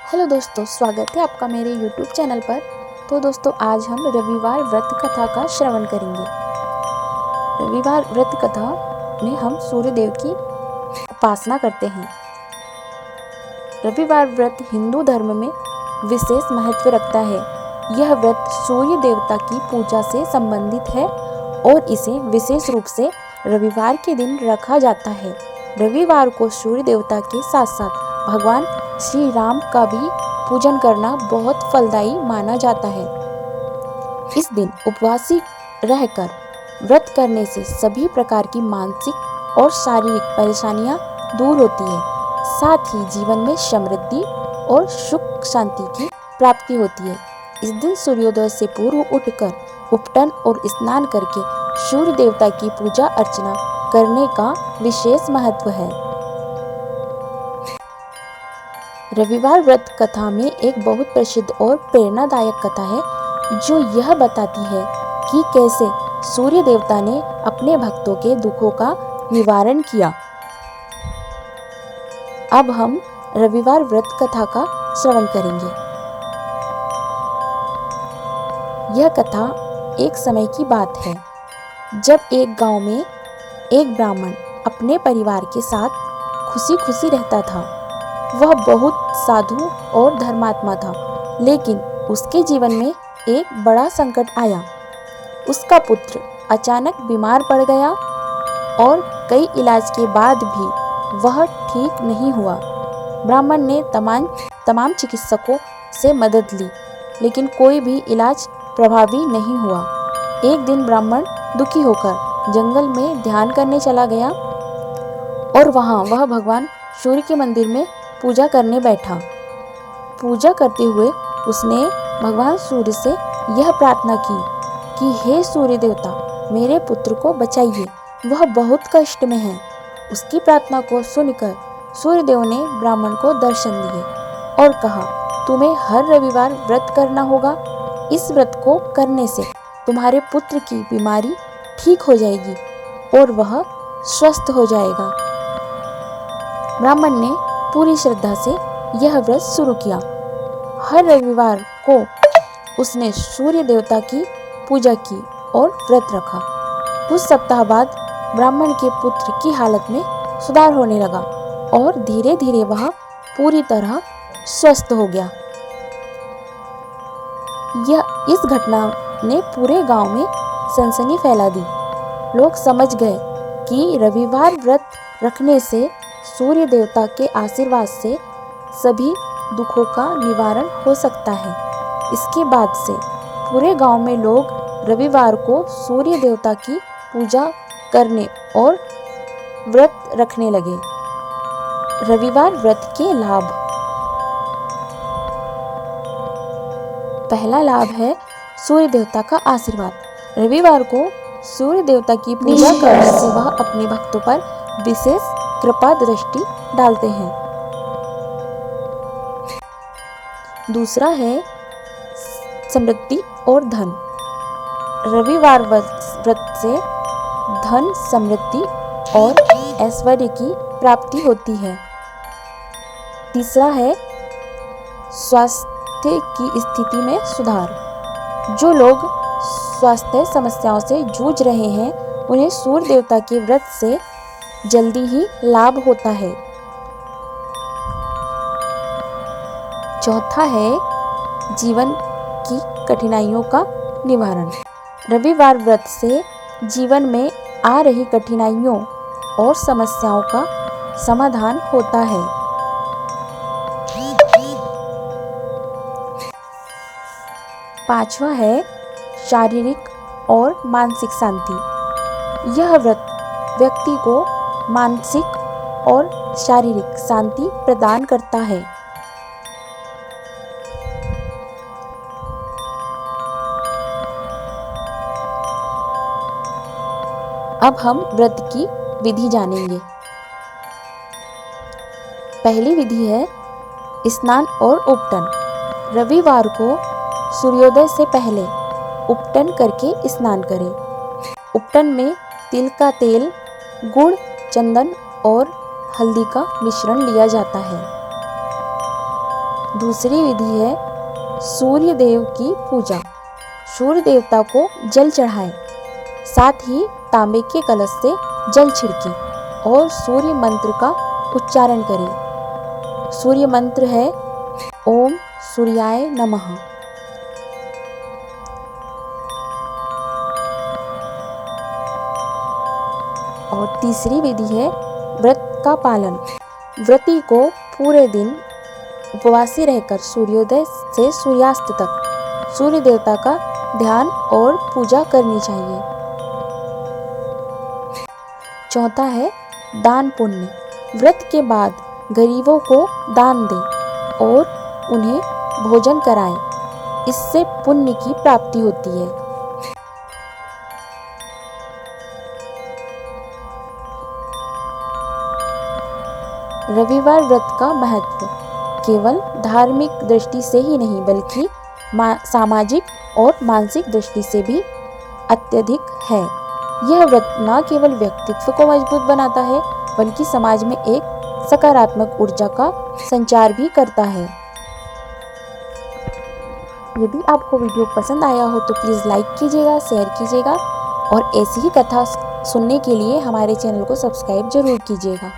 Hello दोस्तों, स्वागत है आपका मेरे YouTube चैनल पर। तो दोस्तों, आज हम रविवार व्रत कथा का श्रवण करेंगे। रविवार व्रत कथा में हम सूर्य देव की उपासना करते हैं। रविवार व्रत हिंदू धर्म में विशेष महत्व रखता है। यह व्रत सूर्य देवता की पूजा से संबंधित है और इसे विशेष रूप से रविवार के दिन रखा जाता है। रविवार को सूर्य देवता के साथ साथ भगवान श्री राम का भी पूजन करना बहुत फलदायी माना जाता है। इस दिन उपवासी रहकर व्रत करने से सभी प्रकार की मानसिक और शारीरिक परेशानियां दूर होती है। साथ ही जीवन में समृद्धि और सुख शांति की प्राप्ति होती है। इस दिन सूर्योदय से पूर्व उठकर उपटन और स्नान करके सूर्य देवता की पूजा अर्चना करने का विशेष महत्व है। रविवार व्रत कथा में एक बहुत प्रसिद्ध और प्रेरणादायक कथा है जो यह बताती है कि कैसे सूर्य देवता ने अपने भक्तों के दुखों का निवारण किया। अब हम रविवार व्रत कथा का श्रवण करेंगे। यह कथा एक समय की बात है जब एक गांव में एक ब्राह्मण अपने परिवार के साथ खुशी खुशी रहता था। वह बहुत साधु और धर्मात्मा था, लेकिन उसके जीवन में एक बड़ा संकट आया। उसका पुत्र अचानक बीमार पड़ गया और कई इलाज के बाद भी वह ठीक नहीं हुआ। ब्राह्मण ने तमाम चिकित्सकों से मदद ली, लेकिन कोई भी इलाज प्रभावी नहीं हुआ। एक दिन ब्राह्मण दुखी होकर जंगल में ध्यान करने चला गया और वहां वह भगवान सूर्य के मंदिर में पूजा करने बैठा। पूजा करते हुए उसने भगवान सूर्य से यह प्रार्थना की कि हे सूर्य देवता, मेरे पुत्र को बचाइए, वह बहुत कष्ट में है। उसकी प्रार्थना को सुनकर सूर्य देव ने ब्राह्मण को दर्शन दिए और कहा, तुम्हें हर रविवार व्रत करना होगा। इस व्रत को करने से तुम्हारे पुत्र की बीमारी ठीक हो जाएगी और वह स्वस्थ हो जाएगा। ब्राह्मण ने पूरी श्रद्धा से यह व्रत शुरू किया। हर रविवार को उसने सूर्य देवता की पूजा की और व्रत रखा। कुछ सप्ताह बाद ब्राह्मण के पुत्र की हालत में सुधार होने लगा और धीरे धीरे वह पूरी तरह स्वस्थ हो गया। इस घटना ने पूरे गांव में सनसनी फैला दी। लोग समझ गए कि रविवार व्रत रखने से सूर्य देवता के आशीर्वाद से सभी दुखों का निवारण हो सकता है। इसके बाद से पूरे गांव में लोग रविवार को सूर्य देवता की पूजा करने और व्रत रखने लगे। रविवार व्रत के लाभ। पहला लाभ है सूर्य देवता का आशीर्वाद। रविवार को सूर्य देवता की पूजा करने से वह अपने भक्तों पर विशेष कृपा दृष्टि डालते हैं। दूसरा है समृद्धि और धन। रविवार व्रत से धन, समृद्धि और ऐश्वर्य की प्राप्ति होती है। तीसरा है स्वास्थ्य की स्थिति में सुधार। जो लोग स्वास्थ्य समस्याओं से जूझ रहे हैं उन्हें सूर्य देवता के व्रत से जल्दी ही लाभ होता है। चौथा है जीवन की कठिनाइयों का निवारण। रविवार व्रत से जीवन में आ रही कठिनाइयों और समस्याओं का समाधान होता है। पांचवा है शारीरिक और मानसिक शांति। यह व्रत व्यक्ति को मानसिक और शारीरिक शांति प्रदान करता है। अब हम व्रत की विधि जानेंगे। पहली विधि है स्नान और उपटन। रविवार को सूर्योदय से पहले उपटन करके स्नान करें। उपटन में तिल का तेल, गुड़, चंदन और हल्दी का मिश्रण लिया जाता है। दूसरी विधि है सूर्य देव की पूजा। सूर्य देवता को जल चढ़ाएं, साथ ही तांबे के कलश से जल छिड़कें और सूर्य मंत्र का उच्चारण करें। सूर्य मंत्र है ओम सूर्याय नमः। और तीसरी विधि है व्रत का पालन। व्रती को पूरे दिन उपवासी रहकर सूर्योदय से सूर्यास्त तक सूर्य देवता का ध्यान और पूजा करनी चाहिए। चौथा है दान पुण्य। व्रत के बाद गरीबों को दान दें और उन्हें भोजन कराएं, इससे पुण्य की प्राप्ति होती है। रविवार व्रत का महत्व केवल धार्मिक दृष्टि से ही नहीं बल्कि सामाजिक और मानसिक दृष्टि से भी अत्यधिक है। यह व्रत न केवल व्यक्तित्व को मजबूत बनाता है बल्कि समाज में एक सकारात्मक ऊर्जा का संचार भी करता है। यदि आपको वीडियो पसंद आया हो तो प्लीज़ लाइक कीजिएगा, शेयर कीजिएगा और ऐसी ही कथा सुनने के लिए हमारे चैनल को सब्सक्राइब जरूर कीजिएगा।